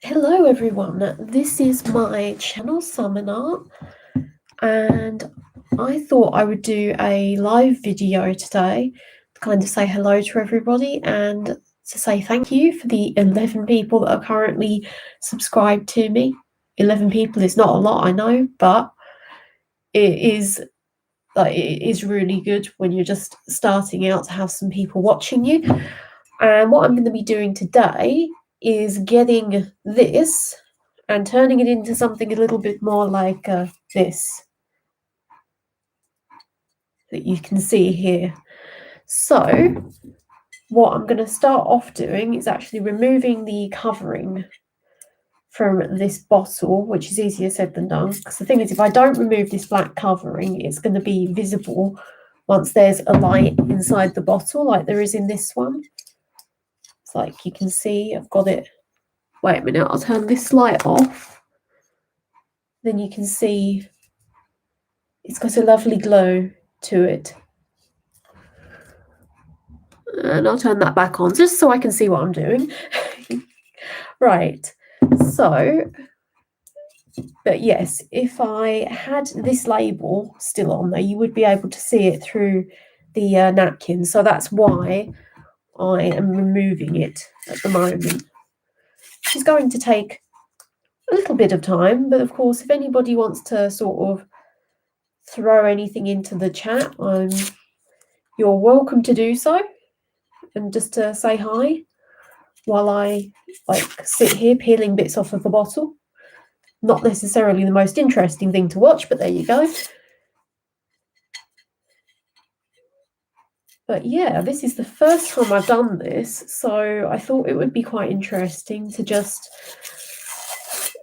Hello everyone, this is my channel Summon Art, and I thought I would do a live video today to kind of say hello to everybody and to say thank you for the 11 people that are currently subscribed to me. 11 people is not a lot, I know, but it is really good when you're just starting out to have some people watching you. And what I'm going to be doing today is getting this and turning it into something a little bit more like this that you can see here. So what I'm going to start off doing is actually removing the covering from this bottle, which is easier said than done, because the thing is, if I don't remove this black covering, it's going to be visible once there's a light inside the bottle like there is in this one. It's like you can see I've got it. Wait a minute, I'll turn this light off. Then you can see it's got a lovely glow to it. And I'll turn that back on just so I can see what I'm doing. Right, so, but yes, if I had this label still on there, you would be able to see it through the napkin. So that's why I am removing it at the moment. It's going to take a little bit of time, but of course, if anybody wants to sort of throw anything into the chat, you're welcome to do so, and just to say hi while I sit here peeling bits off of the bottle. Not necessarily the most interesting thing to watch, but there you go. But yeah, this is the first time I've done this, so I thought it would be quite interesting to just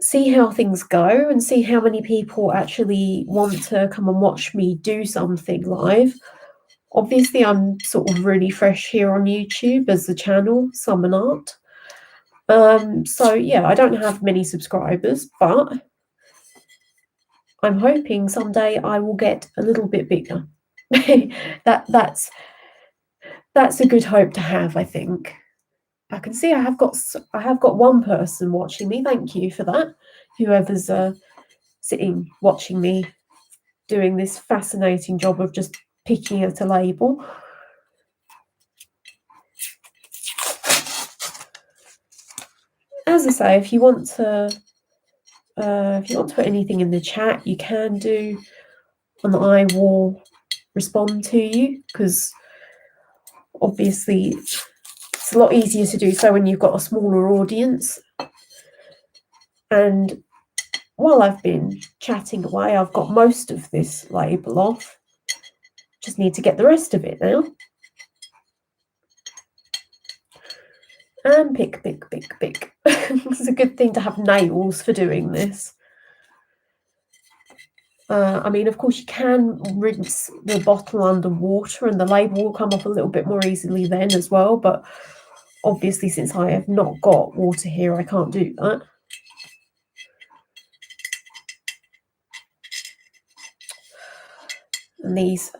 see how things go and see how many people actually want to come and watch me do something live. Obviously, I'm sort of really fresh here on YouTube as the channel Summon Art. So yeah, I don't have many subscribers, but I'm hoping someday I will get a little bit bigger. That's a good hope to have, I think. I can see I have got one person watching me. Thank you for that. Whoever's sitting watching me doing this fascinating job of just picking at a label. As I say, if you want to put anything in the chat, you can do, and I will respond to you, because obviously it's a lot easier to do so when you've got a smaller audience. And while I've been chatting away, I've got most of this label off. Just need to get the rest of it now. And pick. It's a good thing to have nails for doing this. I mean, of course, you can rinse the bottle under water and the label will come off a little bit more easily then as well. But obviously, since I have not got water here, I can't do that. And these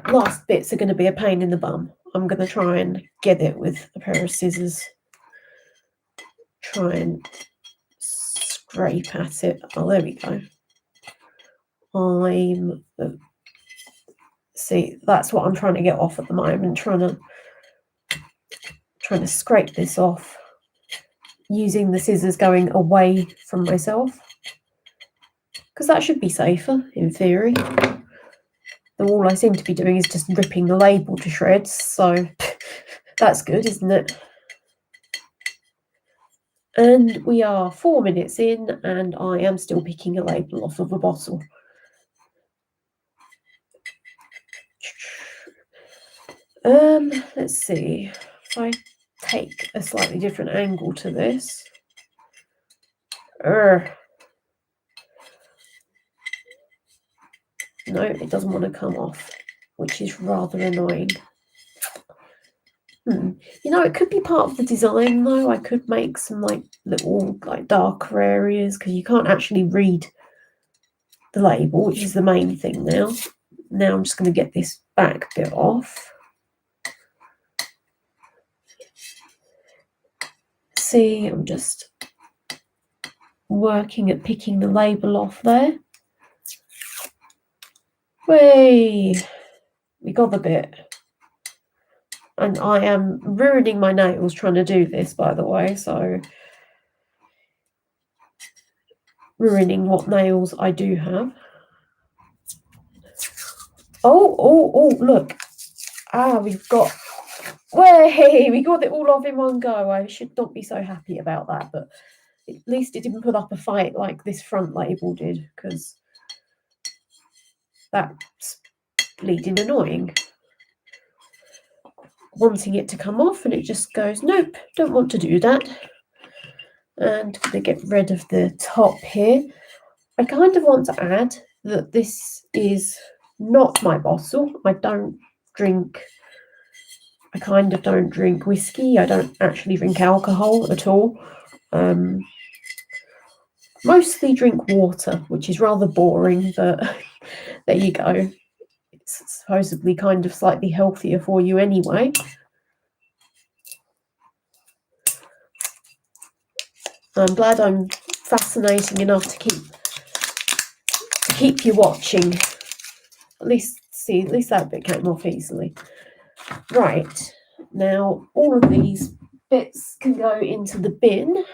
last bits are going to be a pain in the bum. I'm going to try and get it with a pair of scissors. Try and scrape at it. Oh, there we go. See, that's what I'm trying to get off at the moment. Trying to scrape this off using the scissors going away from myself, because that should be safer in theory. All I seem to be doing is just ripping the label to shreds, so that's good, isn't it? And we are 4 minutes in, and I am still picking a label off of a bottle. Let's see. If I take a slightly different angle to this. No, it doesn't want to come off, which is rather annoying. You know, it could be part of the design though. I could make some little darker areas, because you can't actually read the label, which is the main thing now. Now I'm just going to get this back bit off. See, I'm just working at picking the label off there. Way, we got the bit. And I am ruining my nails trying to do this, by the way, so ruining what nails I do have. Oh, look. We've got, we got it all off in one go. I should not be so happy about that, but at least it didn't put up a fight like this front label did, because that's bleeding annoying. Wanting it to come off and it just goes, nope, don't want to do that. And to get rid of the top here, I kind of want to add that this is not my bottle. I kind of don't drink whiskey. I don't actually drink alcohol at all. Mostly drink water, which is rather boring, but there you go. It's supposedly kind of slightly healthier for you anyway. I'm glad I'm fascinating enough to keep you watching. At least that bit came off easily. Right, now all of these bits can go into the bin.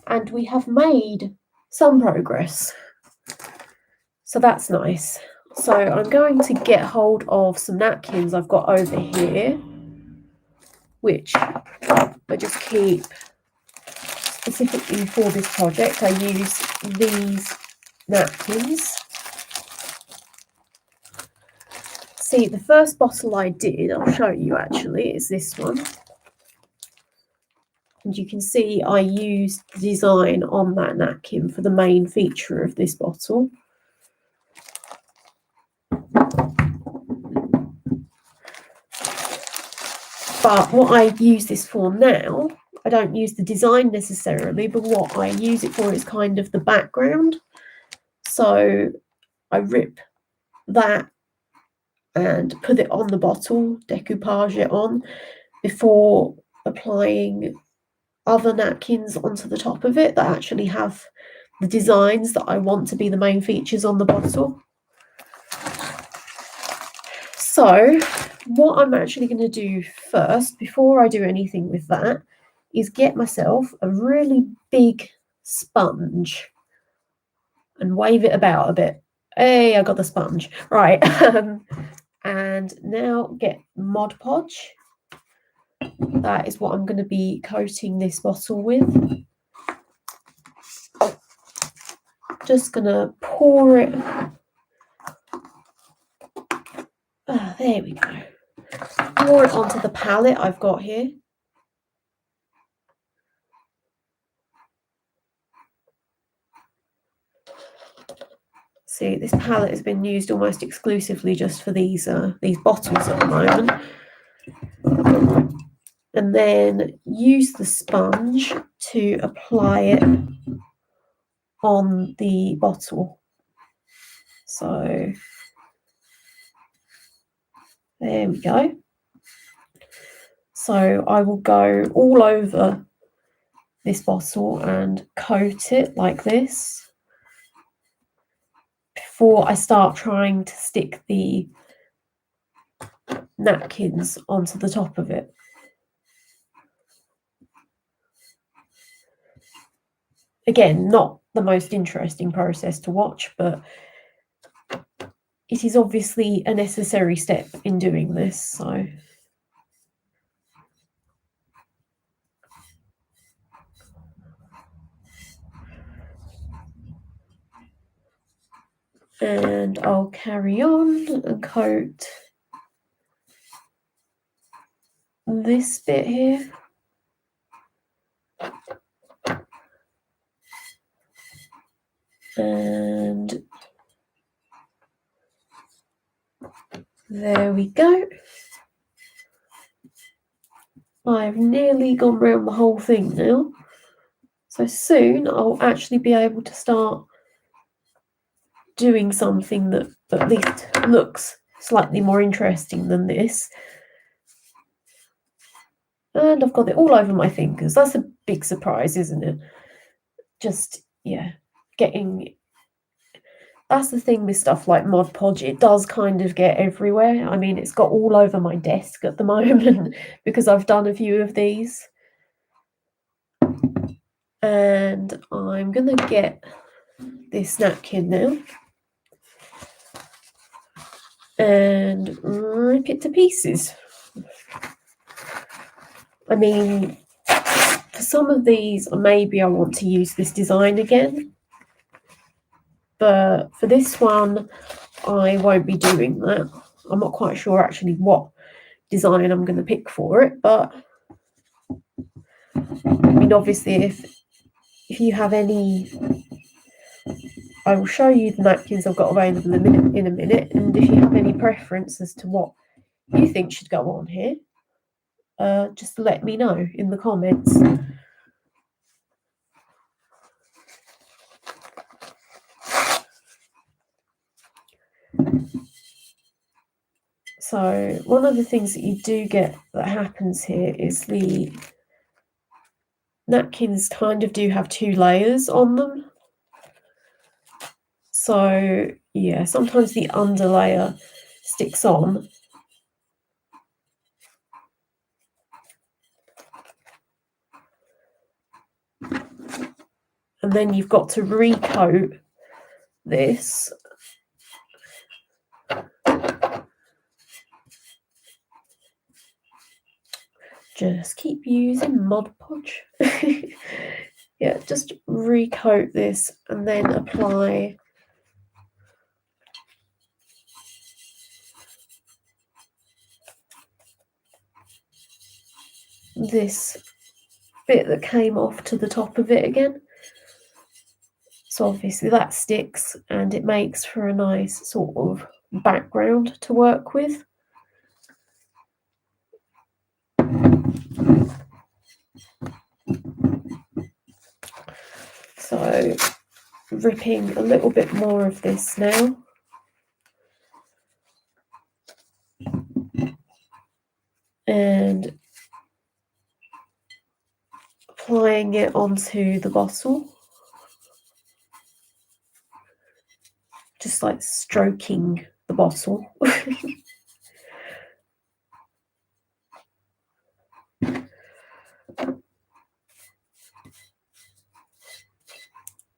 And we have made some progress. So that's nice. So I'm going to get hold of some napkins I've got over here, which I just keep specifically for this project. I use these napkins. See, the first bottle I did, I'll show you actually, is this one. And you can see I used the design on that napkin for the main feature of this bottle. But what I use this for now, I don't use the design necessarily, but what I use it for is kind of the background. So I rip that and put it on the bottle, decoupage it on, before applying other napkins onto the top of it that actually have the designs that I want to be the main features on the bottle. So what I'm actually going to do first, before I do anything with that, is get myself a really big sponge and wave it about a bit. Hey, I got the sponge. Right. And now get Mod Podge. That is what I'm going to be coating this bottle with. Just going to pour it. There we go. Pour it onto the palette I've got here. See, this palette has been used almost exclusively just for these bottles at the moment. And then use the sponge to apply it on the bottle. So there we go. So I will go all over this bottle and coat it like this before I start trying to stick the napkins onto the top of it. Again, not the most interesting process to watch, but it is obviously a necessary step in doing this, so. And I'll carry on and coat this bit here. And there we go. I've nearly gone round the whole thing now. So soon I'll actually be able to start doing something that at least looks slightly more interesting than this. And I've got it all over my fingers. That's a big surprise, isn't it? Just, yeah, getting... That's the thing with stuff like Mod Podge, it does kind of get everywhere. I mean, it's got all over my desk at the moment because I've done a few of these. And I'm going to get this napkin now and rip it to pieces. I mean, for some of these, maybe I want to use this design again. But for this one, I won't be doing that. I'm not quite sure actually what design I'm going to pick for it, but I mean, obviously, if you have any, I will show you the napkins I've got available in a minute, and if you have any preference as to what you think should go on here, just let me know in the comments. So one of the things that you do get that happens here is the napkins kind of do have two layers on them. So yeah, sometimes the under layer sticks on. And then you've got to recoat this. Just keep using Mod Podge. Yeah, just recoat this and then apply this bit that came off to the top of it again. So obviously that sticks and it makes for a nice sort of background to work with. So ripping a little bit more of this now. And applying it onto the bottle. Just like stroking the bottle.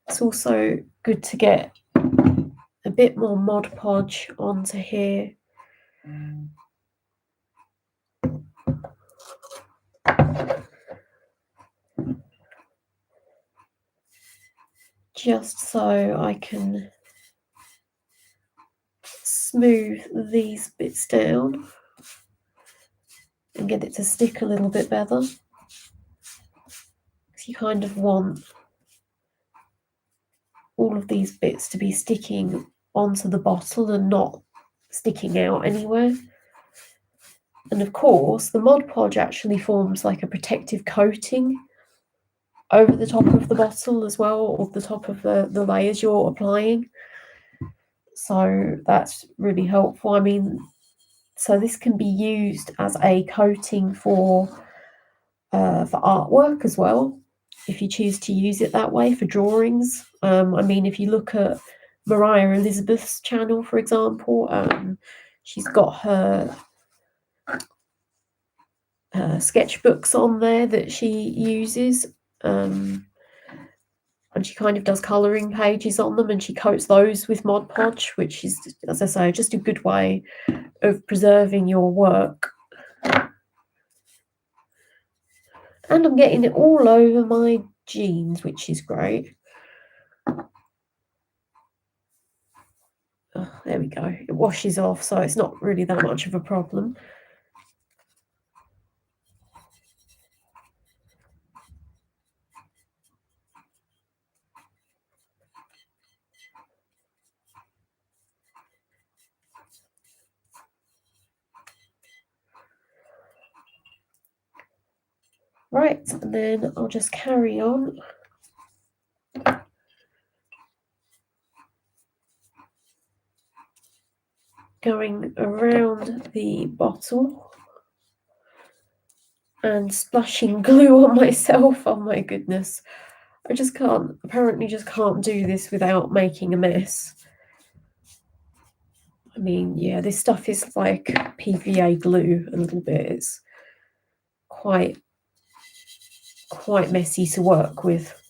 It's also good to get a bit more Mod Podge onto here. Just so I can smooth these bits down and get it to stick a little bit better. Because you kind of want all of these bits to be sticking onto the bottle and not sticking out anywhere. And of course, the Mod Podge actually forms like a protective coating over the top of the bottle as well, or the top of the layers you're applying. So that's really helpful. I mean, so this can be used as a coating for artwork as well, if you choose to use it that way for drawings. I mean, if you look at Mariah Elizabeth's channel, for example, she's got her sketchbooks on there that she uses, and she kind of does colouring pages on them, and she coats those with Mod Podge, which is, as I say, just a good way of preserving your work. And I'm getting it all over my jeans, which is great. Oh, there we go. It washes off, so it's not really that much of a problem. Right, and then I'll just carry on. Going around the bottle and splashing glue on myself. Oh my goodness. I just can't, apparently just can't do this without making a mess. I mean, yeah, this stuff is like PVA glue a little bit. It's quite messy to work with.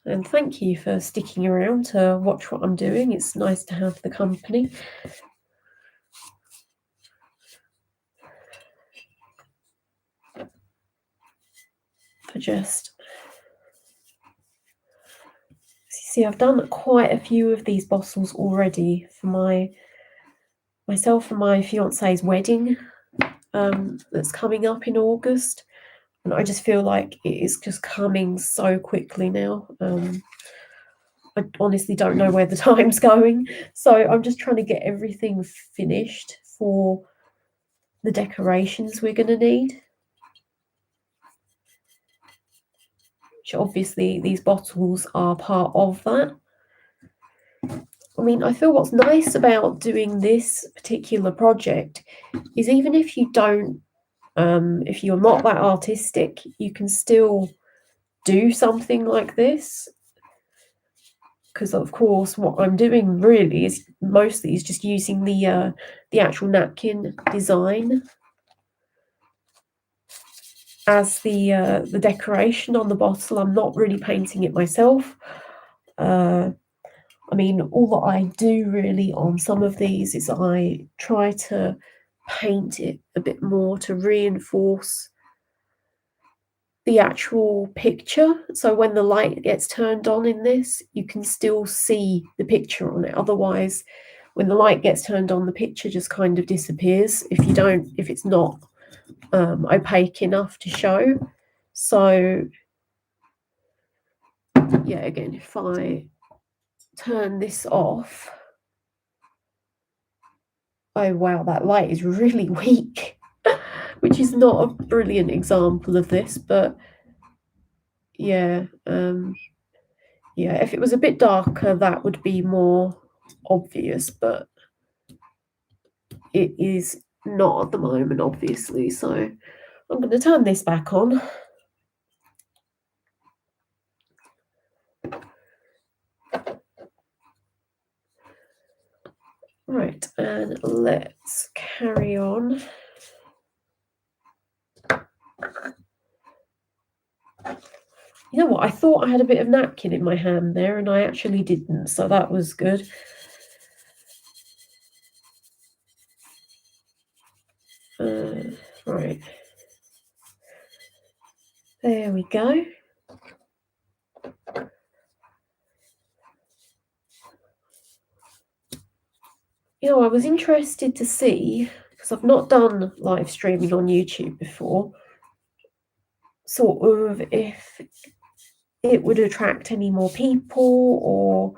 And thank you for sticking around to watch what I'm doing. It's nice to have the company. For just, see, I've done quite a few of these bottles already for myself and my fiance's wedding that's coming up in August. And I just feel like it is just coming so quickly now. I honestly don't know where the time's going. So I'm just trying to get everything finished for the decorations we're going to need. Which obviously these bottles are part of that. I mean, I feel what's nice about doing this particular project is even if you don't, if you're not that artistic, you can still do something like this. Because of course, what I'm doing really is mostly is just using the actual napkin design as the decoration on the bottle. I'm not really painting it myself. I mean, all that I do really on some of these is I try to paint it a bit more to reinforce the actual picture. So when the light gets turned on in this, you can still see the picture on it. Otherwise, when the light gets turned on, the picture just kind of disappears if it's not opaque enough to show. So yeah, again, if I turn this off, oh wow, that light is really weak, which is not a brilliant example of this, but yeah, yeah, if it was a bit darker, that would be more obvious, but it is not at the moment, obviously. So I'm going to turn this back on. Right, and let's carry on. You know what? I thought I had a bit of napkin in my hand there, and I actually didn't, so that was good. Right. There we go. You know, I was interested to see, because I've not done live streaming on YouTube before, sort of if it would attract any more people, or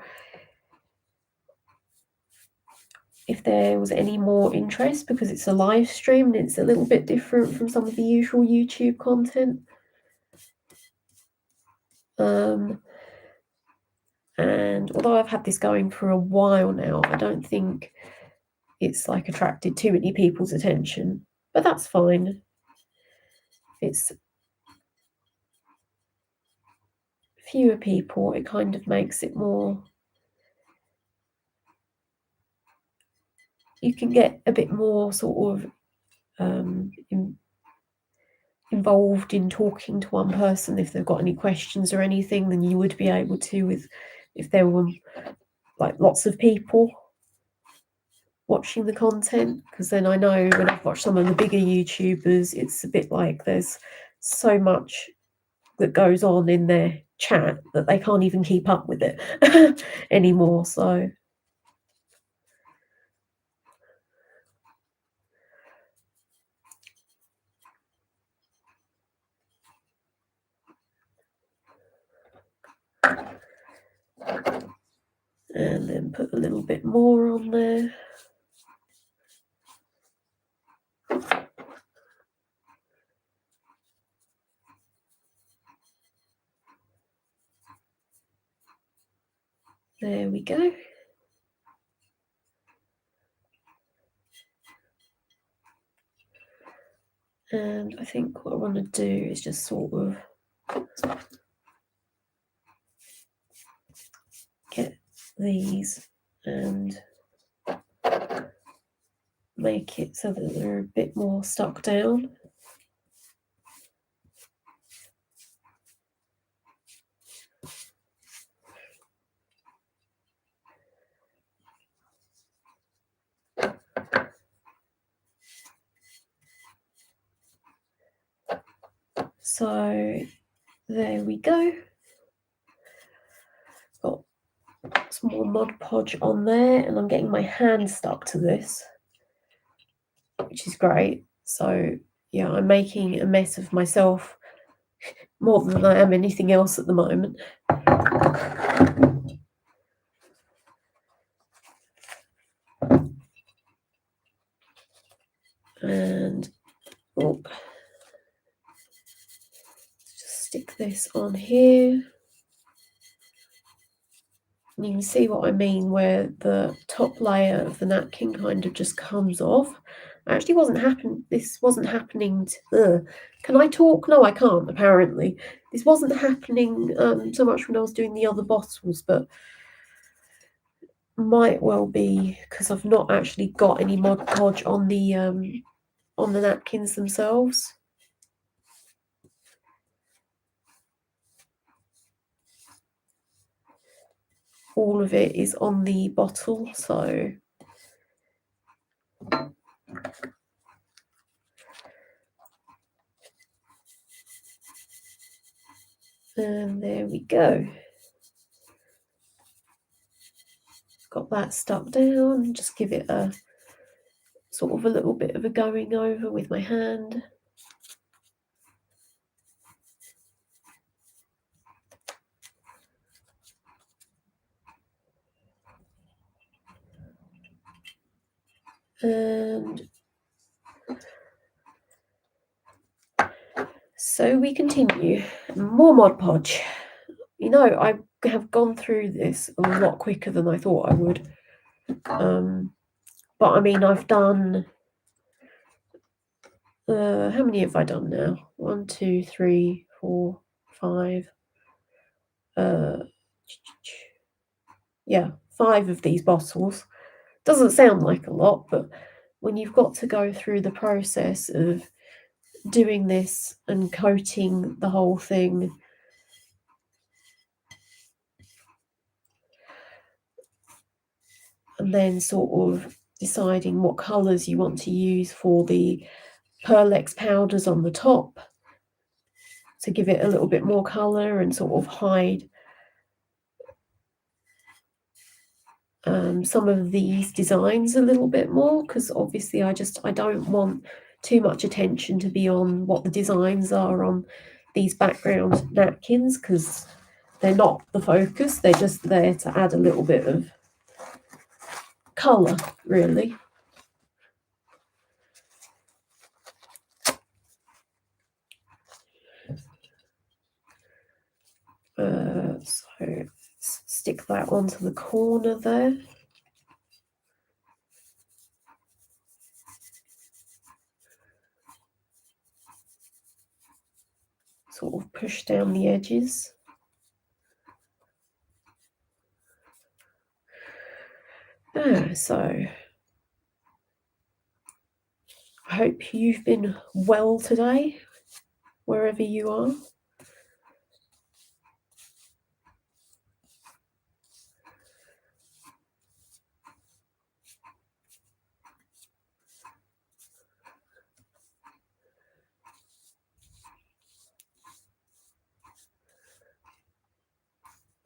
if there was any more interest, because it's a live stream and it's a little bit different from some of the usual YouTube content. And although I've had this going for a while now, I don't think it's like attracted too many people's attention, but that's fine. It's fewer people, it kind of makes it more, you can get a bit more sort of involved in talking to one person if they've got any questions or anything than you would be able to with if there were like lots of people watching the content. Because then I know when I've watched some of the bigger YouTubers, it's a bit like there's so much that goes on in their chat that they can't even keep up with it anymore. So and then put a little bit more on there. There we go. And I think what I want to do is just sort of get these and make it so that they're a bit more stuck down. So there we go. Got some more Mod Podge on there, and I'm getting my hand stuck to this, which is great. So yeah, I'm making a mess of myself more than I am anything else at the moment. And just stick this on here. And you can see what I mean, where the top layer of the napkin kind of just comes off. Actually this wasn't happening can I talk? No, I can't, apparently. This wasn't happening so much when I was doing the other bottles, but might well be because I've not actually got any Mod Podge on the napkins themselves. All of it is on the bottle, so and there we go. Got that stuck down. Just give it a sort of a little bit of a going over with my hand. And so we continue. More Mod Podge. You know, I have gone through this a lot quicker than I thought I would. But I mean, I've done... how many have I done now? 1, 2, 3, 4, 5. Yeah, 5 of these bottles. Doesn't sound like a lot, but when you've got to go through the process of doing this and coating the whole thing, and then sort of deciding what colours you want to use for the Pearlex powders on the top to give it a little bit more colour and sort of hide some of these designs a little bit more, because obviously I don't want too much attention to be on what the designs are on these background napkins, because they're not the focus, they're just there to add a little bit of colour, really. So let's stick that onto the corner there. Sort of push down the edges. So I hope you've been well today, wherever you are.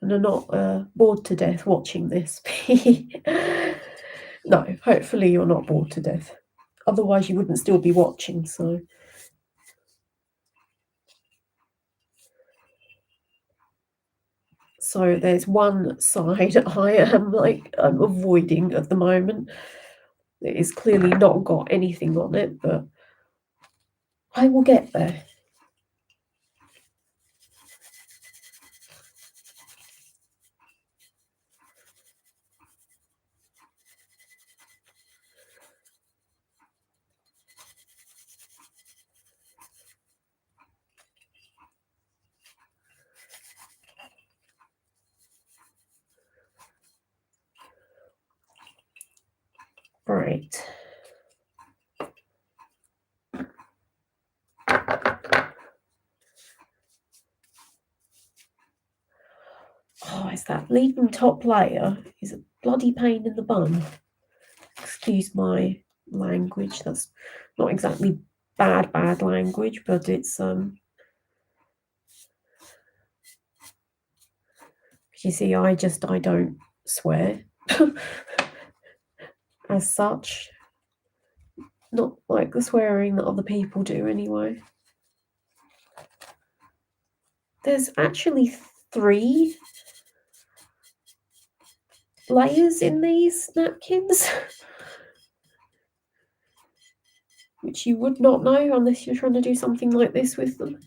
And are not bored to death watching this. No, hopefully you're not bored to death. Otherwise you wouldn't still be watching, so... So there's one side I'm avoiding at the moment. It is clearly not got anything on it, but I will get there. Right. Oh, it's that leaving top layer is a bloody pain in the bum. Excuse my language. That's not exactly bad language, but it's you see, I don't swear as such. Not like the swearing that other people do anyway. There's actually 3 layers in these napkins, which you would not know unless you're trying to do something like this with them.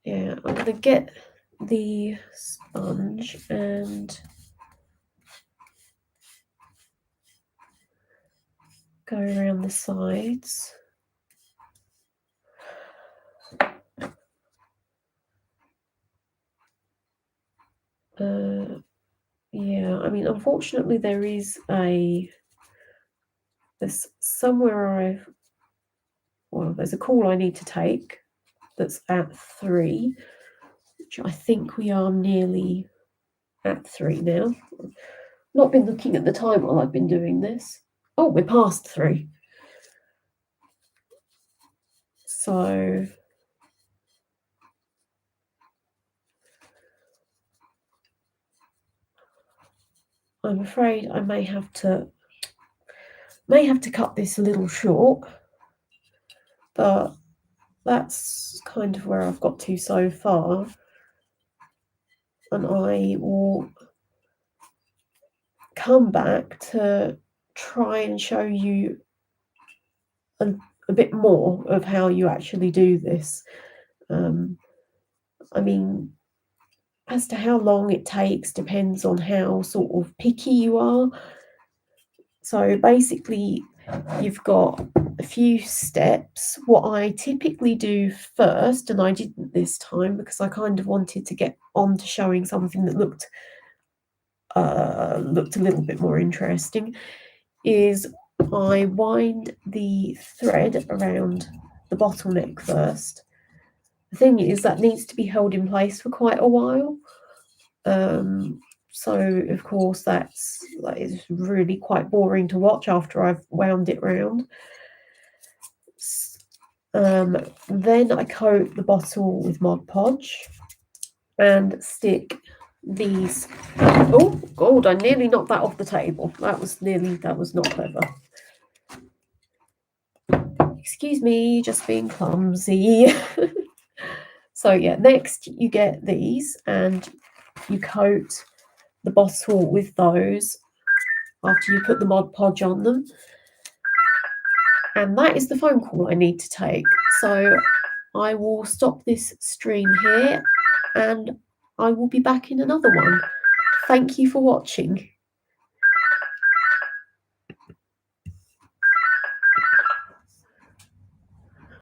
Yeah, I'm going to get the sponge and go around the sides. Yeah, I mean, unfortunately, there's somewhere there's a call I need to take that's at 3, which I think we are nearly at 3 now. Not been looking at the time while I've been doing this. Oh, we're past 3. So I'm afraid I may have to cut this a little short, but that's kind of where I've got to so far, and I will come back to try and show you a bit more of how you actually do this. I mean, as to how long it takes depends on how sort of picky you are. So basically, you've got a few steps. What I typically do first, and I didn't this time because I kind of wanted to get on to showing something that looked a little bit more interesting, is I wind the thread around the bottleneck first. The thing is that needs to be held in place for quite a while. So of course that is really quite boring to watch after I've wound it round. Then I coat the bottle with Mod Podge and stick these. Oh God, I nearly knocked that off the table. That was not clever. Excuse me, just being clumsy. So yeah, next you get these and you coat the bottle with those after you put the Mod Podge on them. And that is the phone call I need to take. So I will stop this stream here and I will be back in another one. Thank you for watching.